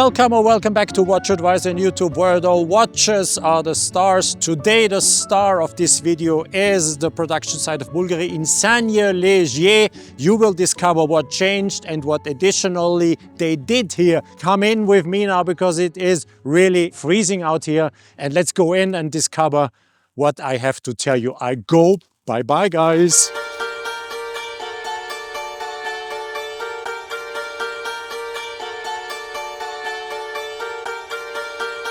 Welcome back to WatchAdvisor on YouTube, where the watches are the stars. Today, the star of this video is the production site of Bvlgari in Saignelégier. You will discover what changed and what additionally they did here. Come in with me now because it is really freezing out here. And let's go in and discover what I have to tell you. I go. Bye-bye, guys.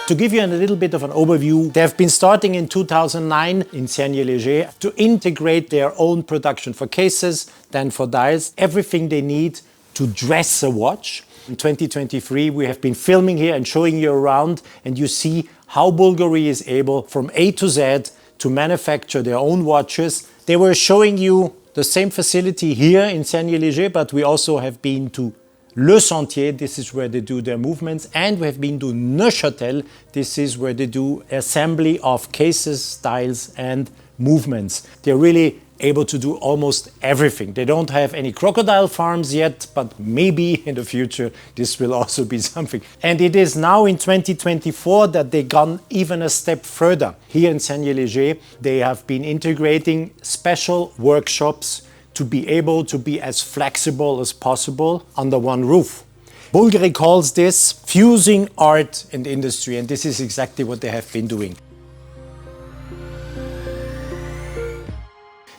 To give you a little bit of an overview, they have been starting in 2009 in Saignelégier to integrate their own production for cases, then for dials, everything they need to dress a watch. In 2023, we have been filming here and showing you around, and you see how Bvlgari is able from A to Z to manufacture their own watches. They were showing you the same facility here in Saignelégier, but we also have been to Le Sentier, this is where they do their movements, and we have been to Neuchâtel, this is where they do assembly of cases, styles and movements. They're really able to do almost everything. They don't have any crocodile farms yet, but maybe in the future this will also be something. And it is now in 2024 that they've gone even a step further. Here in Saignelégier, they have been integrating special workshops to be able to be as flexible as possible under one roof. Bvlgari calls this fusing art and industry, and this is exactly what they have been doing.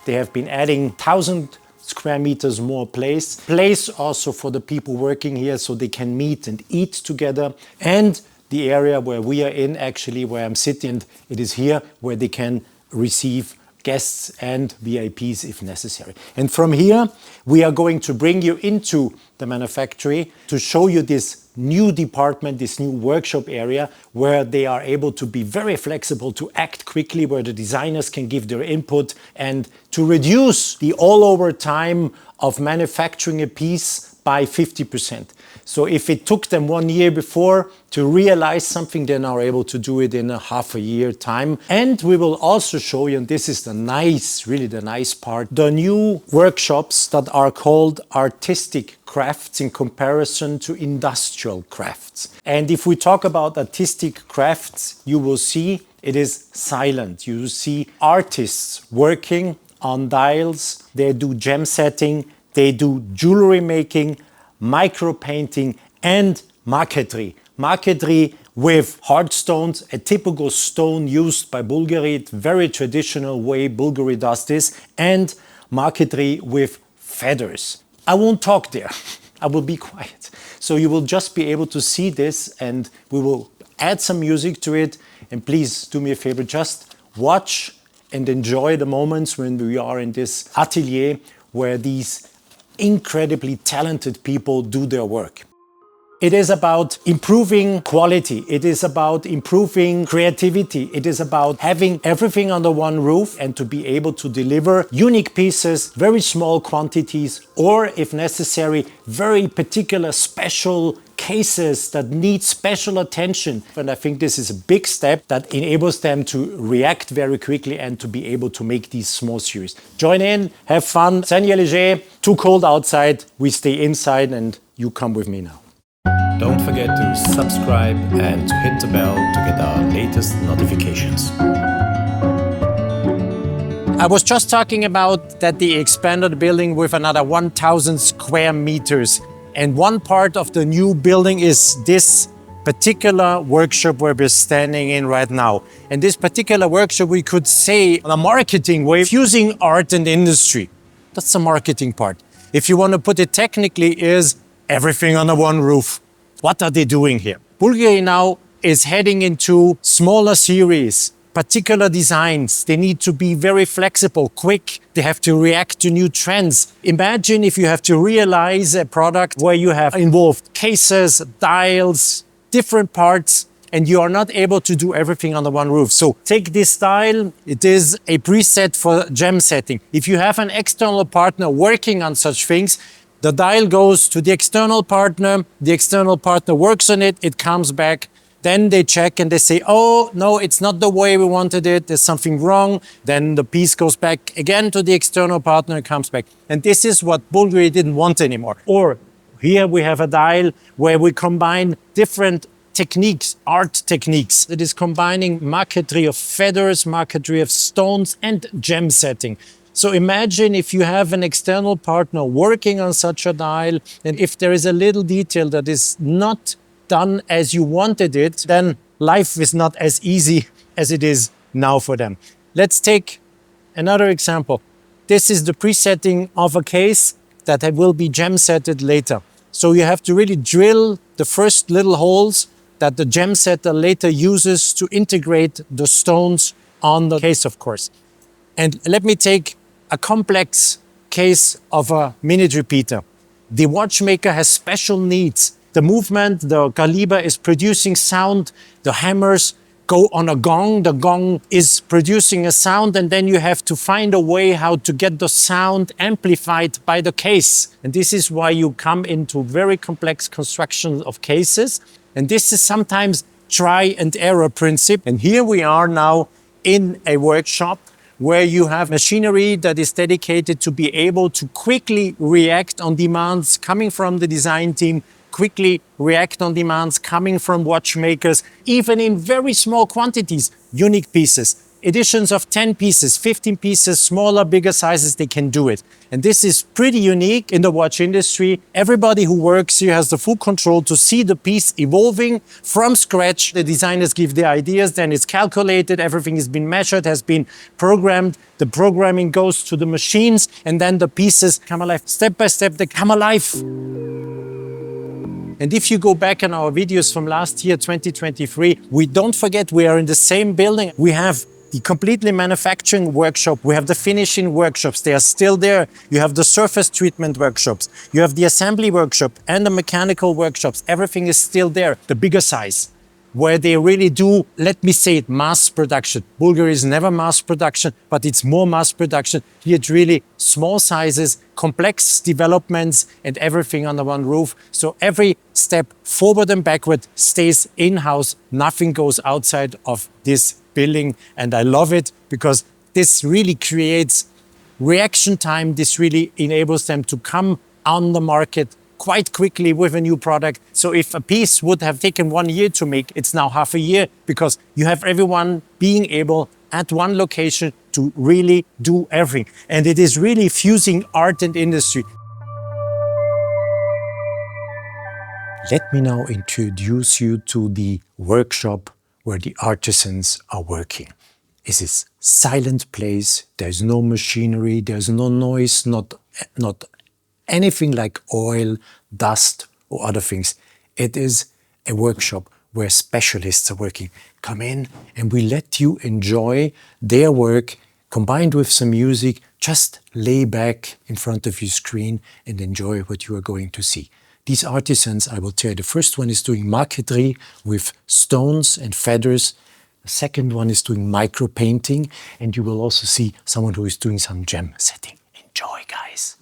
They have been adding 1,000 square meters more place also for the people working here so they can meet and eat together, and the area where we are in, actually where I'm sitting, it is here where they can receive guests and VIPs if necessary. And from here, we are going to bring you into the manufactory to show you this new department, this new workshop area, where they are able to be very flexible, to act quickly, where the designers can give their input, and to reduce the all-over time of manufacturing a piece by 50%. So if it took them 1 year before to realize something, they're now able to do it in a half a year time. And we will also show you, and this is the nice, really the nice part, the new workshops that are called artistic crafts in comparison to industrial crafts. And if we talk about artistic crafts, you will see it is silent. You will see artists working on dials, they do gem setting, they do jewelry making, micro painting and marqueterie. Marqueterie with hard stones, a typical stone used by Bvlgari, it's very traditional way Bvlgari does this, and marqueterie with feathers. I won't talk there, I will be quiet. So you will just be able to see this, and we will add some music to it. And please do me a favor, just watch and enjoy the moments when we are in this atelier where these incredibly talented people do their work. It is about improving quality. It is about improving creativity. It is about having everything under one roof and to be able to deliver unique pieces, very small quantities, or if necessary, very particular special cases that need special attention. And I think this is a big step that enables them to react very quickly and to be able to make these small series. Join in, have fun. Saignelégier, too cold outside, we stay inside, and you come with me now. Don't forget to subscribe and to hit the bell to get our latest notifications. I was just talking about that they expanded the building with another 1,000 square meters. And one part of the new building is this particular workshop where we're standing in right now. And this particular workshop, we could say, in a marketing way, fusing art and industry. That's the marketing part. If you want to put it technically, is everything under one roof. What are they doing here? Bvlgari now is heading into smaller series, particular designs. They need to be very flexible, quick. They have to react to new trends. Imagine if you have to realize a product where you have involved cases, dials, different parts, and you are not able to do everything under one roof. So take this style, it is a preset for gem setting. If you have an external partner working on such things, the dial goes to the external partner works on it, it comes back, then they check and they say, oh, no, it's not the way we wanted it, there's something wrong. Then the piece goes back again to the external partner and comes back. And this is what Bvlgari didn't want anymore. Or Here we have a dial where we combine different techniques, art techniques. It is combining marquetry of feathers, marquetry of stones, and gem setting. So imagine if you have an external partner working on such a dial, and if there is a little detail that is not done as you wanted it, then life is not as easy as it is now for them. Let's take another example. This is the presetting of a case that will be gem setted later. So you have to really drill the first little holes that the gem setter later uses to integrate the stones on the case, of course. And let me take a complex case of a minute repeater. The watchmaker has special needs. The movement, the caliber is producing sound. The hammers go on a gong. The gong is producing a sound, and then you have to find a way how to get the sound amplified by the case. And this is why you come into very complex construction of cases. And this is sometimes try and error principle. And here we are now in a workshop where you have machinery that is dedicated to be able to quickly react on demands coming from the design team, quickly react on demands coming from watchmakers, even in very small quantities, unique pieces. Editions of 10 pieces, 15 pieces, smaller, bigger sizes, they can do it. And this is pretty unique in the watch industry. Everybody who works here has the full control to see the piece evolving from scratch. The designers give their ideas, then it's calculated, everything has been measured, has been programmed. The programming goes to the machines, and then the pieces come alive. Step by step, they come alive. And if you go back on our videos from last year, 2023, we don't forget we are in the same building. We have the completely manufacturing workshop. We have the finishing workshops. They are still there. You have the surface treatment workshops. You have the assembly workshop and the mechanical workshops. Everything is still there. The bigger size, where they really do, let me say it, mass production. Bvlgari is never mass production, but it's more mass production. Here it's really small sizes, complex developments, and everything under one roof. So every step forward and backward stays in-house. Nothing goes outside of this building. And I love it because this really creates reaction time. This really enables them to come on the market quite quickly with a new product. So if a piece would have taken 1 year to make, it's now half a year, because you have everyone being able at one location to really do everything. And it is really fusing art and industry. Let me now introduce you to the workshop where the artisans are working. It's a silent place. There's no machinery, there's no noise, not anything like oil, dust, or other things. It is a workshop where specialists are working. Come in and we let you enjoy their work combined with some music. Just lay back in front of your screen and enjoy what you are going to see. These artisans, I will tell you, the first one is doing marquetry with stones and feathers. The second one is doing micro painting, and you will also see someone who is doing some gem setting. Enjoy, guys.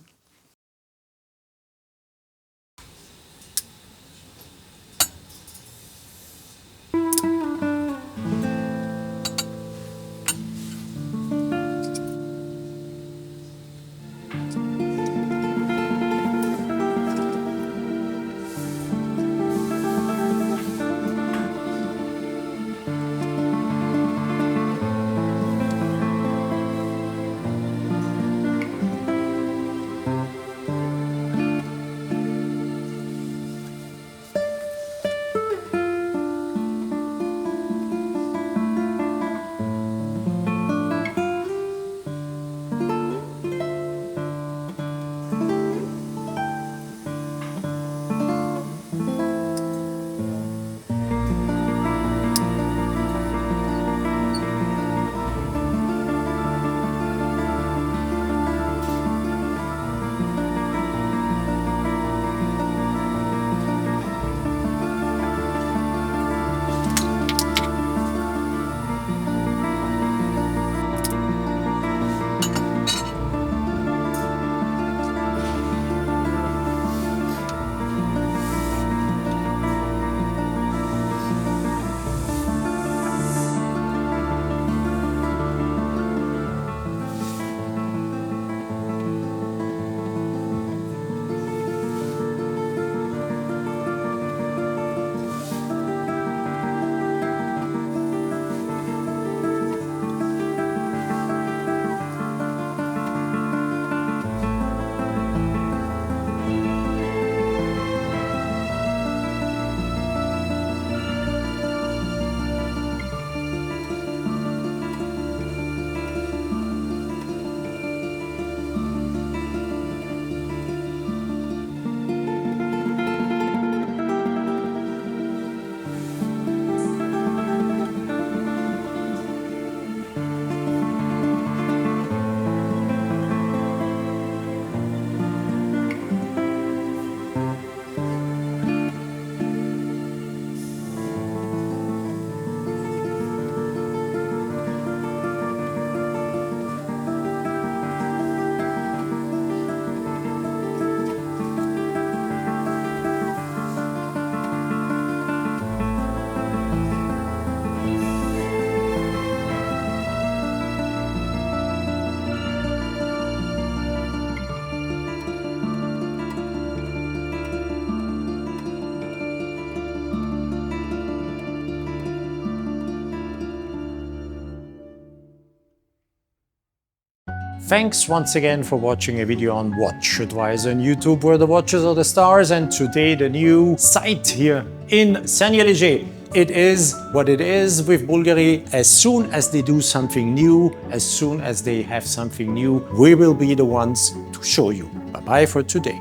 Thanks once again for watching a video on WatchAdvisor on YouTube, where the watches are the stars, and today the new site here in Saignelégier. It is what it is with Bvlgari. As soon as they do something new, as soon as they have something new, we will be the ones to show you. Bye-bye for today.